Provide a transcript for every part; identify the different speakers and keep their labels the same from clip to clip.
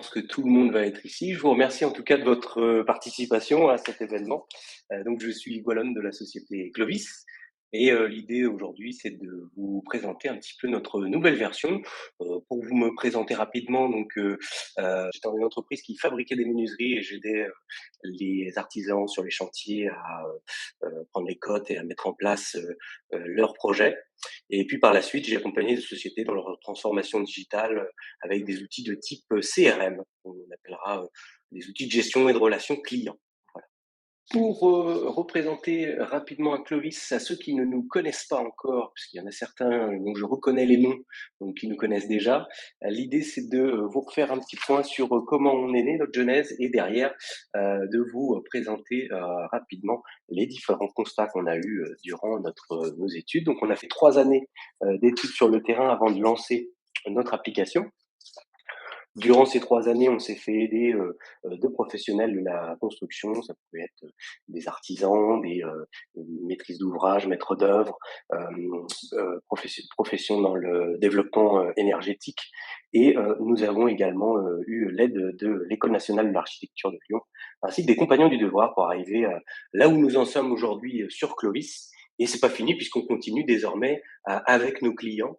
Speaker 1: pense que tout le monde va être ici. Je vous remercie en tout cas de votre participation à cet événement. Donc je suis Wallon de la société Clovis et l'idée aujourd'hui, c'est de vous présenter un petit peu notre nouvelle version. Pour vous me présenter rapidement, j'étais dans une entreprise qui fabriquait des menuiseries et j'aidais les artisans sur les chantiers à prendre les cotes et à mettre en place leurs projets. Et puis par la suite, j'ai accompagné des sociétés dans leur transformation digitale avec des outils de type CRM, on appellera des outils de gestion et de relations clients. Voilà. Pour représenter rapidement un Clovis à ceux qui ne nous connaissent pas encore, puisqu'il y en a certains dont je reconnais les noms, donc qui nous connaissent déjà, l'idée c'est de vous refaire un petit point sur comment on est né, notre genèse, et derrière de vous présenter rapidement les différents constats qu'on a eus durant nos études. Donc on a fait 3 années d'études sur le terrain avant de lancer notre application. Durant ces 3 années, on s'est fait aider, de professionnels de la construction. Ça pouvait être, des artisans, des, maîtrises d'ouvrage, maîtres d'œuvre, professions dans le développement, énergétique et nous avons également, eu l'aide de l'École nationale de l'architecture de Lyon, ainsi que des compagnons du devoir pour arriver, là où nous en sommes aujourd'hui, sur Clovis. Et c'est pas fini puisqu'on continue désormais, avec nos clients,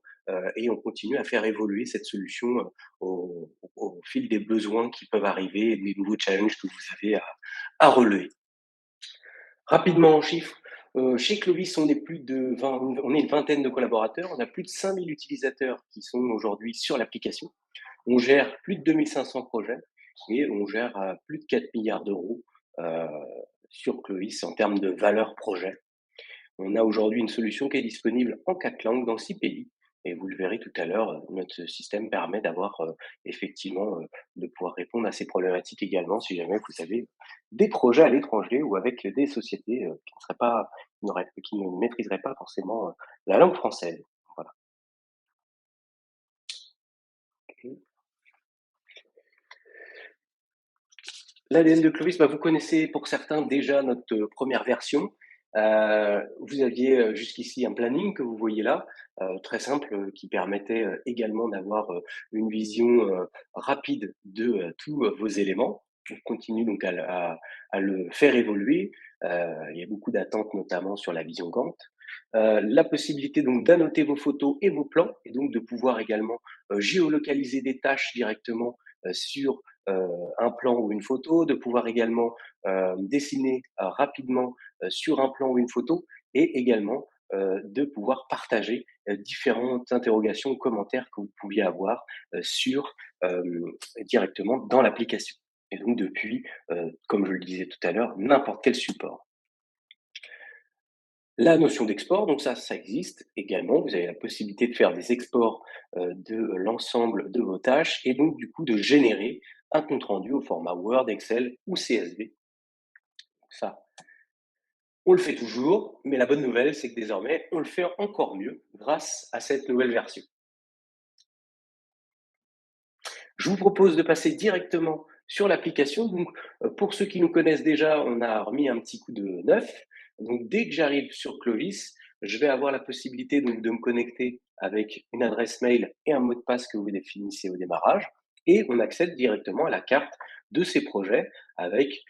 Speaker 1: et on continue à faire évoluer cette solution, au fil des besoins qui peuvent arriver et des nouveaux challenges que vous avez à relever. Rapidement en chiffres, chez Clovis, on est une vingtaine de collaborateurs, on a plus de 5 000 utilisateurs qui sont aujourd'hui sur l'application. On gère plus de 2 500 projets et on gère, plus de 4 milliards d'euros heu, sur Clovis en termes de valeur projet. On a aujourd'hui une solution qui est disponible en 4 langues dans 6 pays et vous le verrez tout à l'heure, notre système permet d'avoir, effectivement, de pouvoir répondre à ces problématiques également si jamais vous avez des projets à l'étranger ou avec des sociétés, qui ne maîtriseraient pas forcément, la langue française. Voilà. L'ADN de Clovis, bah, vous connaissez pour certains déjà notre première version. Vous aviez, jusqu'ici un planning que vous voyez là, très simple, qui permettait, également d'avoir, une vision, rapide de, tous, vos éléments. On continue donc à le faire évoluer. Il y a beaucoup d'attentes, notamment sur la vision Gantt. La possibilité donc d'annoter vos photos et vos plans et donc de pouvoir également, géolocaliser des tâches directement, sur, un plan ou une photo, de pouvoir également, dessiner, rapidement, sur un plan ou une photo et également, de pouvoir partager, différentes interrogations ou commentaires que vous pouviez avoir, directement dans l'application et donc depuis, comme je le disais tout à l'heure, n'importe quel support. La notion d'export, donc ça existe également. Vous avez la possibilité de faire des exports, de l'ensemble de vos tâches et donc du coup de générer un compte rendu au format Word, Excel ou CSV. Ça, on le fait toujours, mais la bonne nouvelle, c'est que désormais, on le fait encore mieux grâce à cette nouvelle version. Je vous propose de passer directement sur l'application. Donc, pour ceux qui nous connaissent déjà, on a remis un petit coup de neuf. Donc, dès que j'arrive sur Clovis, je vais avoir la possibilité donc de me connecter avec une adresse mail et un mot de passe que vous définissez au démarrage. Et on accède directement à la carte de ces projets avec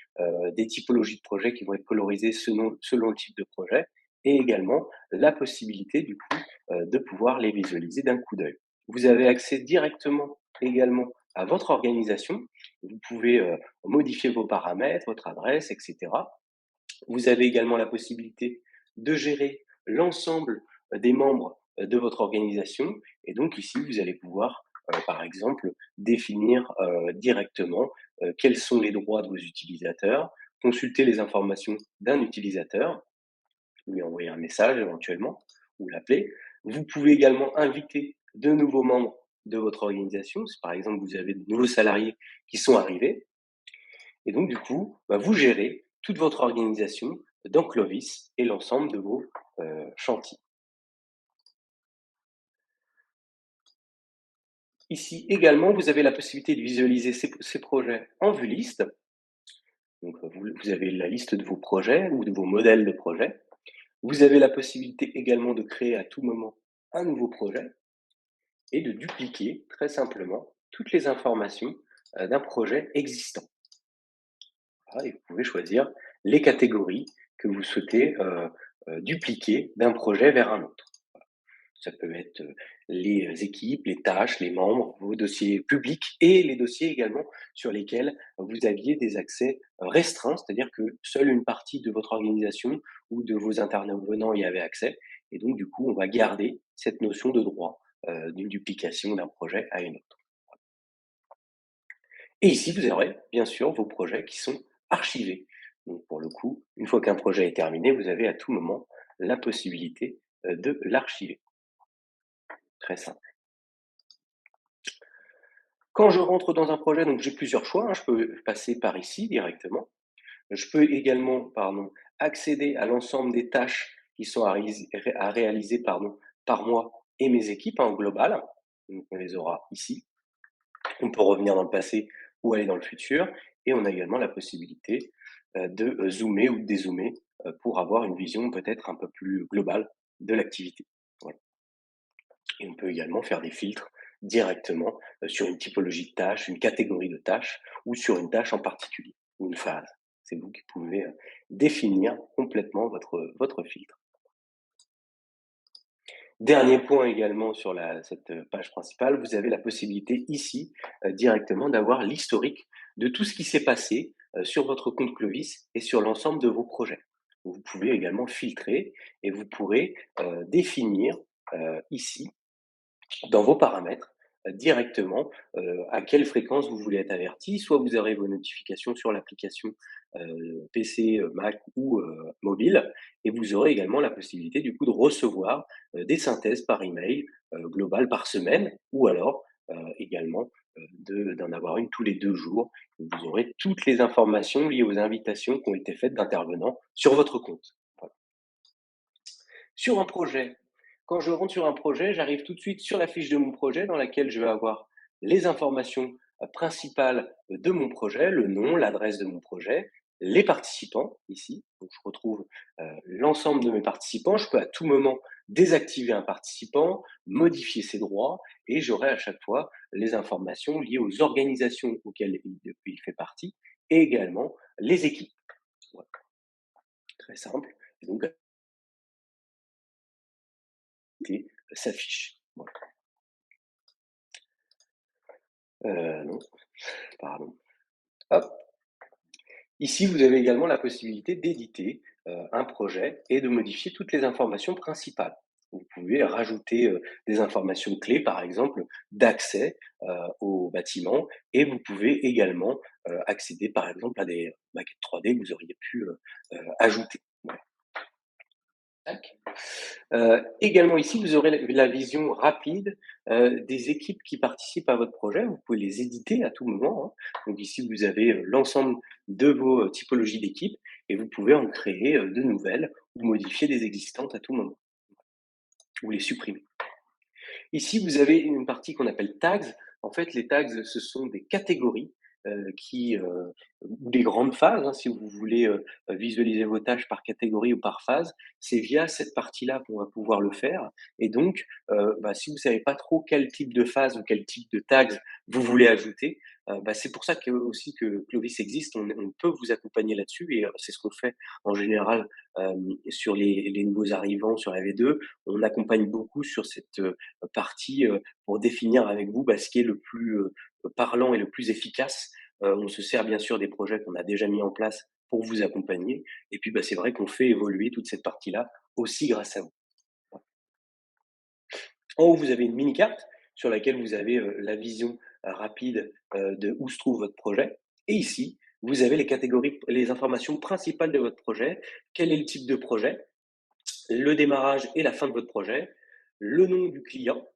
Speaker 1: des typologies de projets qui vont être colorisées selon le type de projet et également la possibilité du coup de pouvoir les visualiser d'un coup d'œil. Vous avez accès directement également à votre organisation. Vous pouvez modifier vos paramètres, votre adresse, etc. Vous avez également la possibilité de gérer l'ensemble des membres de votre organisation. Et donc ici, vous allez pouvoir, par exemple, définir directement quels sont les droits de vos utilisateurs, consulter les informations d'un utilisateur, lui envoyer un message éventuellement, ou l'appeler. Vous pouvez également inviter de nouveaux membres de votre organisation. Si par exemple vous avez de nouveaux salariés qui sont arrivés, et donc du coup, bah, vous gérez toute votre organisation dans Clovis et l'ensemble de vos chantiers. Ici également, vous avez la possibilité de visualiser ces projets en vue liste. Donc vous avez la liste de vos projets ou de vos modèles de projets. Vous avez la possibilité également de créer à tout moment un nouveau projet et de dupliquer très simplement toutes les informations d'un projet existant. Voilà, et vous pouvez choisir les catégories que vous souhaitez, dupliquer d'un projet vers un autre. Ça peut être, les équipes, les tâches, les membres, vos dossiers publics et les dossiers également sur lesquels vous aviez des accès, restreints, c'est-à-dire que seule une partie de votre organisation ou de vos intervenants y avait accès et donc du coup, on va garder cette notion de droit, d'une duplication d'un projet à une autre. Et ici, vous aurez bien sûr vos projets qui sont archivés. Donc pour le coup, une fois qu'un projet est terminé, vous avez à tout moment la possibilité, de l'archiver. Très simple. Quand je rentre dans un projet, donc j'ai plusieurs choix, hein, je peux passer par ici directement. Je peux également, accéder à l'ensemble des tâches qui sont à réaliser, par moi et mes équipes, hein, au global. Donc on les aura ici. On peut revenir dans le passé ou aller dans le futur et on a également la possibilité, de, zoomer ou de dézoomer, pour avoir une vision peut-être un peu plus globale de l'activité. Voilà. Et on peut également faire des filtres directement, sur une typologie de tâches, une catégorie de tâches ou sur une tâche en particulier ou une phase. C'est vous qui pouvez, définir complètement votre filtre. Dernier point également sur cette, page principale, vous avez la possibilité ici, directement d'avoir l'historique de tout ce qui s'est passé, sur votre compte Clovis et sur l'ensemble de vos projets. Vous pouvez également filtrer et vous pourrez, définir, ici dans vos paramètres, directement, à quelle fréquence vous voulez être averti. Soit vous aurez vos notifications sur l'application, PC, Mac ou, mobile et vous aurez également la possibilité du coup de recevoir, des synthèses par email, globales par semaine ou alors, également, d'en avoir une tous les 2 jours. Vous aurez toutes les informations liées aux invitations qui ont été faites d'intervenants sur votre compte. Voilà. Sur un projet, quand je rentre sur un projet, j'arrive tout de suite sur la fiche de mon projet dans laquelle je vais avoir les informations, principales de mon projet, le nom, l'adresse de mon projet, les participants ici. Donc je retrouve, l'ensemble de mes participants. Je peux à tout moment désactiver un participant, modifier ses droits et j'aurai à chaque fois les informations liées aux organisations auxquelles il fait partie et également les équipes. Voilà, très simple et donc s'affiche. Voilà. Non, pardon. Hop. Ici, vous avez également la possibilité d'éditer, un projet et de modifier toutes les informations principales. Vous pouvez rajouter, des informations clés, par exemple, d'accès, au bâtiment et vous pouvez également, accéder, par exemple, à des maquettes 3D que vous auriez pu, ajouter. Voilà. Tac. Également ici, vous aurez la vision rapide, des équipes qui participent à votre projet. Vous pouvez les éditer à tout moment, hein. Donc ici, vous avez, l'ensemble de vos, typologies d'équipes et vous pouvez en créer, de nouvelles ou modifier des existantes à tout moment ou les supprimer. Ici, vous avez une partie qu'on appelle tags. En fait, les tags, ce sont des catégories ou des grandes phases, hein, si vous voulez visualiser vos tâches par catégorie ou par phase. C'est via cette partie-là qu'on va pouvoir le faire. Et donc, si vous savez pas trop quel type de phase ou quel type de tags vous voulez ajouter, c'est pour ça que, aussi que Clovis existe. On peut vous accompagner là-dessus et c'est ce qu'on fait en général sur les nouveaux arrivants sur la V2. On accompagne beaucoup sur cette partie, pour définir avec vous, ce qui est le plus, parlant et le plus efficace. On se sert bien sûr des projets qu'on a déjà mis en place pour vous accompagner et puis, c'est vrai qu'on fait évoluer toute cette partie-là aussi grâce à vous. En haut, vous avez une mini carte sur laquelle vous avez, la vision, rapide, de où se trouve votre projet et ici, vous avez les informations principales de votre projet. Quel est le type de projet? Le démarrage et la fin de votre projet, le nom du client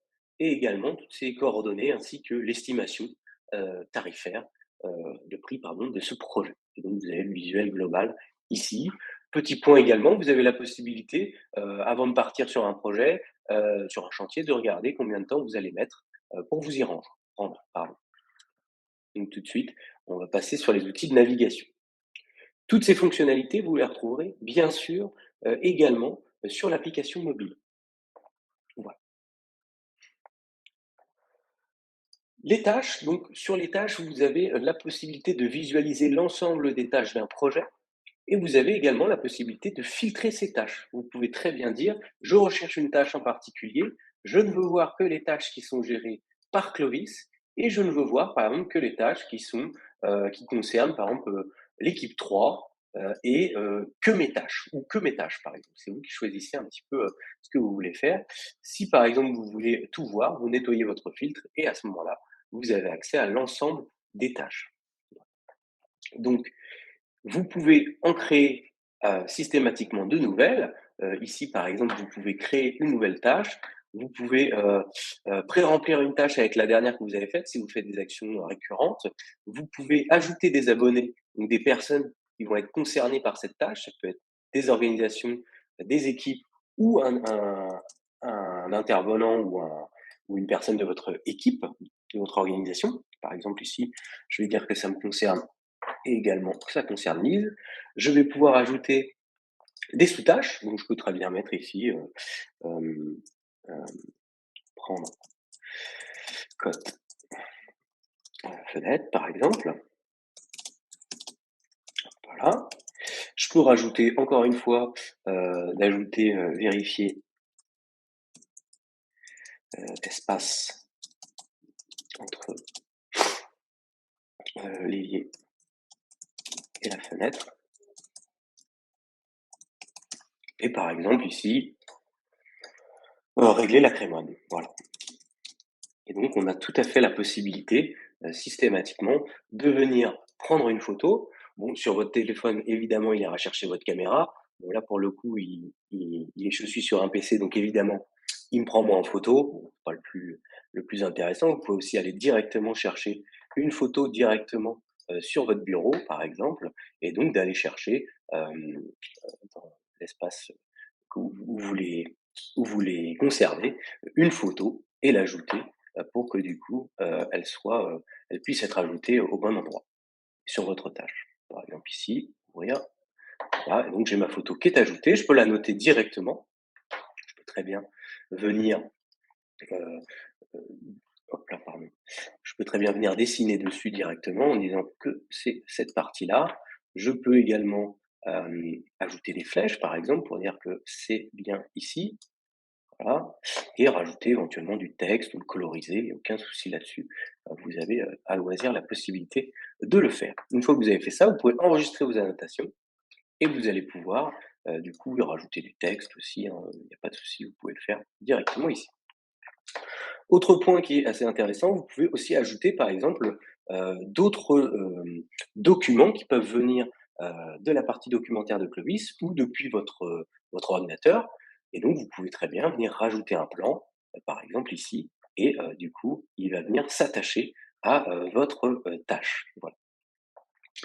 Speaker 1: et également toutes ces coordonnées ainsi que l'estimation, tarifaire, de prix de ce projet et donc vous avez le visuel global ici. Petit point également, vous avez la possibilité, avant de partir sur un projet, sur un chantier, de regarder combien de temps vous allez mettre, pour vous y rendre, pardon. Donc tout de suite, on va passer sur les outils de navigation. Toutes ces fonctionnalités, vous les retrouverez bien sûr, également, sur l'application mobile. Voilà. Les tâches, donc sur les tâches, vous avez la possibilité de visualiser l'ensemble des tâches d'un projet et vous avez également la possibilité de filtrer ces tâches. Vous pouvez très bien dire: «Je recherche une tâche en particulier, je ne veux voir que les tâches qui sont gérées par Clovis et je ne veux voir, par exemple, que les tâches qui concernent, par exemple, l'équipe 3, et que mes tâches ou que mes tâches», par exemple. C'est vous qui choisissez un petit peu, ce que vous voulez faire. Si, par exemple, vous voulez tout voir, vous nettoyez votre filtre et à ce moment-là, vous avez accès à l'ensemble des tâches. Donc vous pouvez en créer, systématiquement de nouvelles. Ici, par exemple, vous pouvez créer une nouvelle tâche. Vous pouvez, pré-remplir une tâche avec la dernière que vous avez faite, si vous faites des actions récurrentes. Vous pouvez ajouter des abonnés, donc des personnes qui vont être concernées par cette tâche. Ça peut être des organisations, des équipes ou un intervenant ou une personne de votre équipe, de votre organisation. Par exemple, ici, je vais dire que ça me concerne et également ça concerne Lise. Je vais pouvoir ajouter des sous-tâches, donc je peux très bien mettre ici, hem, hem, prendre cote, fenêtre par exemple, voilà. Je peux rajouter encore une fois, d'ajouter, vérifier, espace entre, l'évier et la fenêtre et par exemple ici, régler la crémone, voilà. Et donc, on a tout à fait la possibilité, systématiquement, de venir prendre une photo. Bon, sur votre téléphone, évidemment, il ira chercher votre caméra. Bon, là, pour le coup, je suis sur un PC, donc évidemment, il me prend moi en photo. Bon, c'est pas le plus intéressant. Vous pouvez aussi aller directement chercher une photo directement, sur votre bureau, par exemple, et donc d'aller chercher, dans l'espace où vous les conservez, une photo et l'ajouter, pour que du coup, elle puisse être ajoutée au bon endroit sur votre tâche. Par exemple ici, ouvrir, voilà et donc j'ai ma photo qui est ajoutée, je peux la noter directement. Je peux très bien venir, heu heu, hop là, pardon. Je peux très bien venir dessiner dessus directement en disant que c'est cette partie-là. Je peux également, ajouter des flèches, par exemple, pour dire que c'est bien ici. Voilà et rajouter éventuellement du texte ou le coloriser, il y a aucun souci là-dessus. Vous avez, à loisir la possibilité de le faire. Une fois que vous avez fait ça, vous pouvez enregistrer vos annotations et vous allez pouvoir, du coup, rajouter du texte aussi, hein, il n'y a pas de souci, vous pouvez le faire directement ici. Autre point qui est assez intéressant, vous pouvez aussi ajouter par exemple, d'autres, documents qui peuvent venir, de la partie documentaire de Clovis ou depuis votre ordinateur et donc vous pouvez très bien venir rajouter un plan, par exemple ici et du coup, il va venir s'attacher à, votre, tâche. Voilà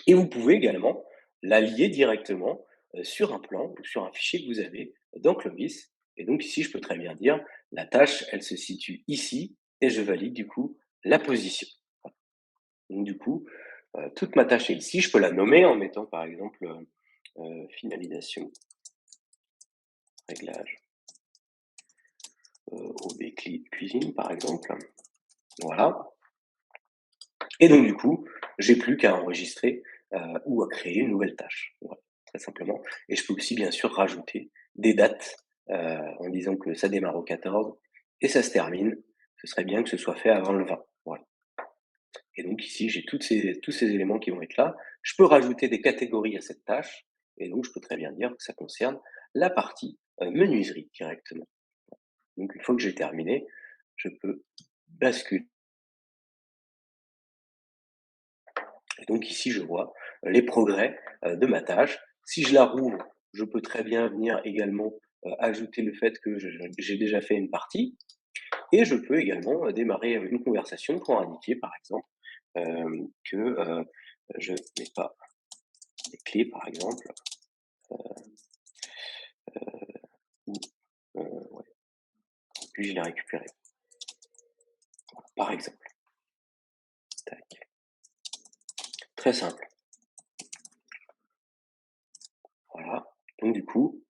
Speaker 1: et vous pouvez également la lier directement, sur un plan ou sur un fichier que vous avez dans Clovis et donc ici, je peux très bien dire: «La tâche, elle se situe ici» et je valide du coup la position. Voilà. Donc du coup, toute ma tâche est ici. Je peux la nommer en mettant par exemple, finalisation, réglage, OB cuisine par exemple. Voilà et donc du coup, j'ai plus qu'à enregistrer, ou à créer une nouvelle tâche. Voilà, très simplement et je peux aussi bien sûr rajouter des dates, en disant que ça démarre au 14 et ça se termine. Ce serait bien que ce soit fait avant le 20. Voilà et donc ici, j'ai tous ces éléments qui vont être là. Je peux rajouter des catégories à cette tâche et donc je peux très bien dire que ça concerne la partie, menuiserie directement. Donc une fois que j'ai terminé, je peux basculer et donc ici, je vois les progrès, de ma tâche. Si je la rouvre, je peux très bien venir également, ajouter le fait que j'ai déjà fait une partie et je peux également, démarrer, une conversation pour indiquer, par exemple, que, je n'ai pas les clés, par exemple, ou, ouais, puis-je les récupérer? Par exemple. Tac. Très simple. Voilà. Donc du coup,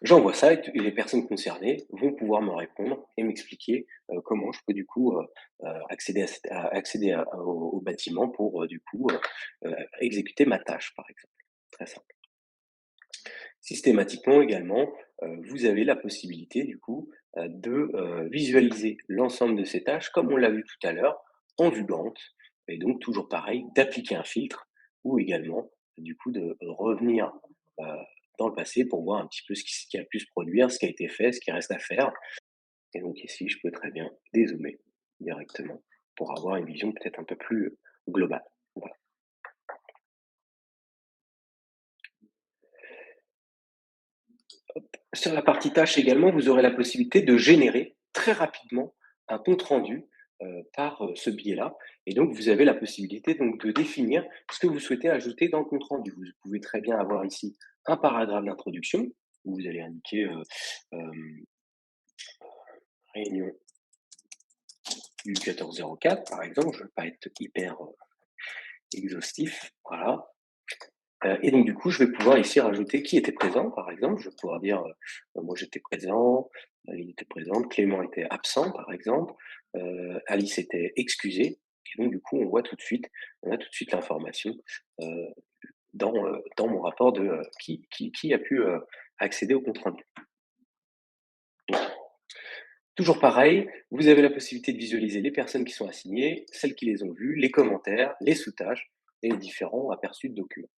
Speaker 1: J'envoie ça et les personnes concernées vont pouvoir me répondre et m'expliquer, comment je peux du coup, accéder au bâtiment pour, du coup, exécuter ma tâche, par exemple. Très simple. Systématiquement également, vous avez la possibilité du coup, de, visualiser l'ensemble de ces tâches comme on l'a vu tout à l'heure, en vue Gantt et donc toujours pareil, d'appliquer un filtre ou également du coup de revenir, heu, dans le passé pour voir un petit peu ce qui a pu se produire, ce qui a été fait, ce qui reste à faire et donc ici, je peux très bien dézoomer directement pour avoir une vision peut-être un peu plus, globale. Voilà. Sur la partie tâche également, vous aurez la possibilité de générer très rapidement un compte rendu, par, ce biais-là et donc vous avez la possibilité donc de définir ce que vous souhaitez ajouter dans le compte rendu. Vous pouvez très bien avoir ici un paragraphe d'introduction où vous allez indiquer, hem, réunion du 14-04 par exemple, je ne veux pas être hyper, exhaustif, voilà. Et donc du coup, je vais pouvoir ici rajouter qui était présent, par exemple. Je vais pouvoir dire, moi j'étais présent, il était présente, Clément était absent, par exemple, Alice était excusée et donc du coup, on a tout de suite l'information, heu, dans mon rapport de, qui a pu, accéder au compte rendu. Toujours pareil, vous avez la possibilité de visualiser les personnes qui sont assignées, celles qui les ont vues, les commentaires, les sous-tâches et les différents aperçus de documents.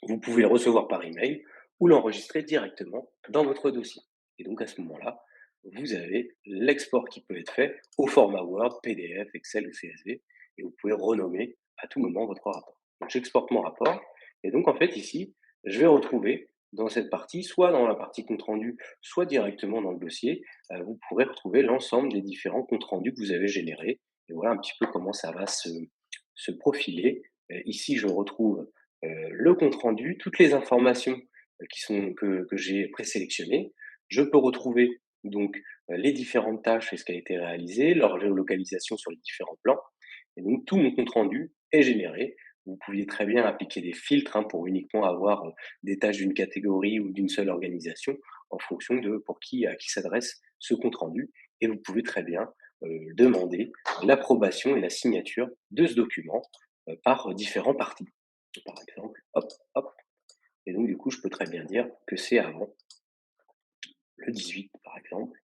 Speaker 1: Vous pouvez le recevoir par email ou l'enregistrer directement dans votre dossier. Et donc à ce moment-là, vous avez l'export qui peut être fait au format Word, PDF, Excel ou CSV, et vous pouvez renommer à tout moment votre rapport. Donc j'exporte mon rapport, et donc en fait ici, je vais retrouver dans cette partie, soit dans la partie compte rendu, soit directement dans le dossier, vous pourrez retrouver l'ensemble des différents comptes rendus que vous avez générés. Et voilà un petit peu comment ça va se profiler. Ici, je retrouve le compte rendu, toutes les informations, qui sont que j'ai présélectionnées. Je peux retrouver donc, les différentes tâches et ce qui a été réalisé, leur géolocalisation sur les différents plans et donc tout mon compte rendu est généré. Vous pouviez très bien appliquer des filtres, hein, pour uniquement avoir, des tâches d'une catégorie ou d'une seule organisation en fonction de pour qui à qui s'adresse ce compte rendu et vous pouvez très bien, demander l'approbation et la signature de ce document, par différents parties. Par exemple, hop, hop, et donc du coup, je peux très bien dire que c'est avant le 18, par exemple.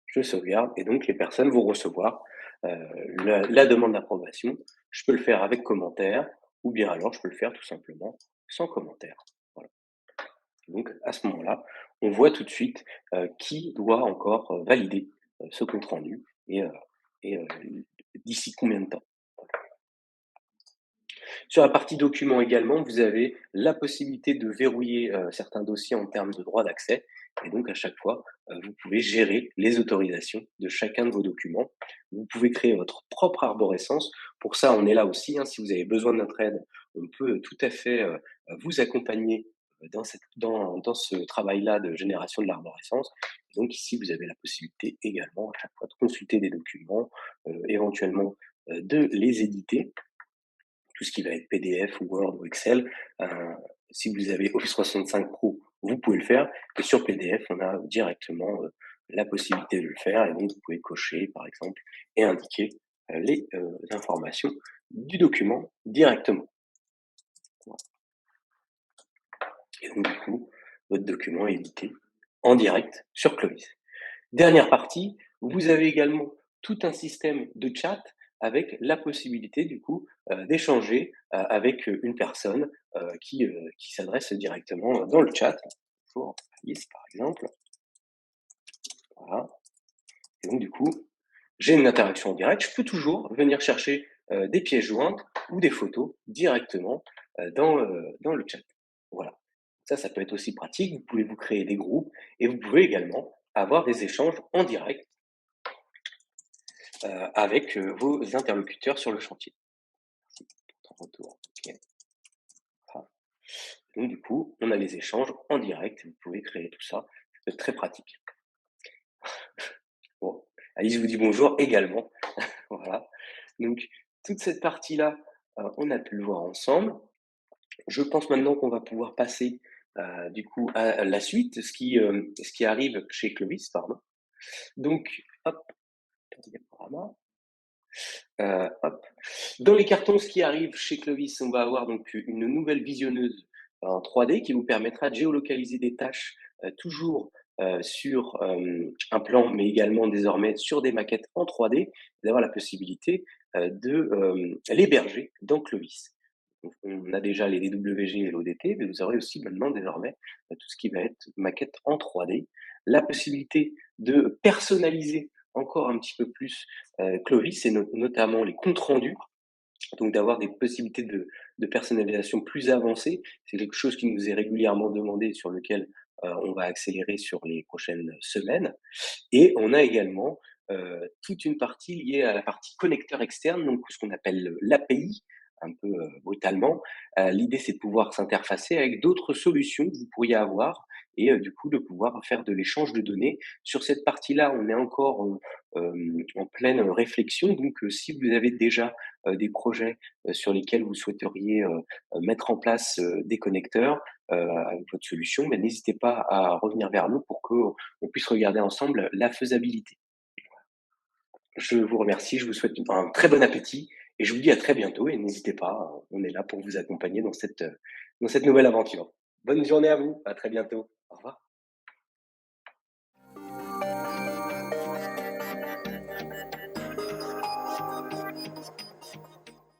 Speaker 1: Je sauvegarde et donc les personnes vont recevoir, la demande d'approbation. Je peux le faire avec commentaire ou bien alors je peux le faire tout simplement sans commentaire. Voilà. Donc à ce moment-là, on voit tout de suite, qui doit encore, valider, ce compte rendu et d'ici combien de temps. Sur la partie documents également, vous avez la possibilité de verrouiller, certains dossiers en termes de droit d'accès et donc à chaque fois, vous pouvez gérer les autorisations de chacun de vos documents. Vous pouvez créer votre propre arborescence. Pour ça, on est là aussi, hein, si vous avez besoin de notre aide, on peut tout à fait, vous accompagner, dans ce travail-là de génération de l'arborescence. Donc ici, vous avez la possibilité également à chaque fois de consulter des documents, éventuellement, de les éditer tout ce qui va être PDF ou Word ou Excel. Si vous avez Office 365 Pro, vous pouvez le faire. Et sur PDF, on a directement la possibilité de le faire. Et donc, vous pouvez cocher, par exemple, et indiquer les informations du document directement. Voilà. Et donc, du coup, votre document est édité en direct sur Clovis. Dernière partie, vous avez également tout un système de chat avec la possibilité du coup, d'échanger, avec, une personne, qui s'adresse directement dans le chat. Pour Alice par exemple, voilà et donc du coup, j'ai une interaction en direct. Je peux toujours venir chercher, des pièces jointes ou des photos directement, dans le chat. Voilà. Ça peut être aussi pratique. Vous pouvez vous créer des groupes et vous pouvez également avoir des échanges en direct avec, vos interlocuteurs sur le chantier. Merci pour ton retour. OK. Voilà. Donc du coup, on a les échanges en direct, vous pouvez créer tout ça, ça peut être très pratique. Bon, Alice vous dit bonjour également. Voilà. Donc toute cette partie-là, on a pu le voir ensemble. Je pense maintenant qu'on va pouvoir passer, du coup, à la suite, ce qui arrive chez Clovis, pardon. Donc, hop, diaporama, hop. Dans les cartons, ce qui arrive chez Clovis, on va avoir donc une nouvelle visionneuse en 3D qui vous permettra de géolocaliser des tâches, toujours, sur, un plan, mais également désormais sur des maquettes en 3D, d'avoir la possibilité, de, l'héberger dans Clovis. Donc on a déjà les DWG et l'ODT, mais vous aurez aussi maintenant désormais, tout ce qui va être maquette en 3D. La possibilité de personnaliser encore un petit peu plus, Clovis et notamment les comptes rendus, donc d'avoir des possibilités de personnalisation plus avancées. C'est quelque chose qui nous est régulièrement demandé, sur lequel, on va accélérer sur les prochaines semaines. Et on a également, toute une partie liée à la partie connecteur externe, donc ce qu'on appelle l'API, un peu, brutalement. L'idée, c'est de pouvoir s'interfacer avec d'autres solutions que vous pourriez avoir et du coup, de pouvoir faire de l'échange de données. Sur cette partie-là, on est encore, en pleine réflexion, donc si vous avez déjà, des projets, sur lesquels vous souhaiteriez, mettre en place, des connecteurs, avec votre solution, ben n'hésitez pas à revenir vers nous pour qu'on puisse regarder ensemble la faisabilité. Je vous remercie, je vous souhaite un très bon appétit et je vous dis à très bientôt et n'hésitez pas, on est là pour vous accompagner dans cette nouvelle aventure. Bonne journée à vous, à très bientôt.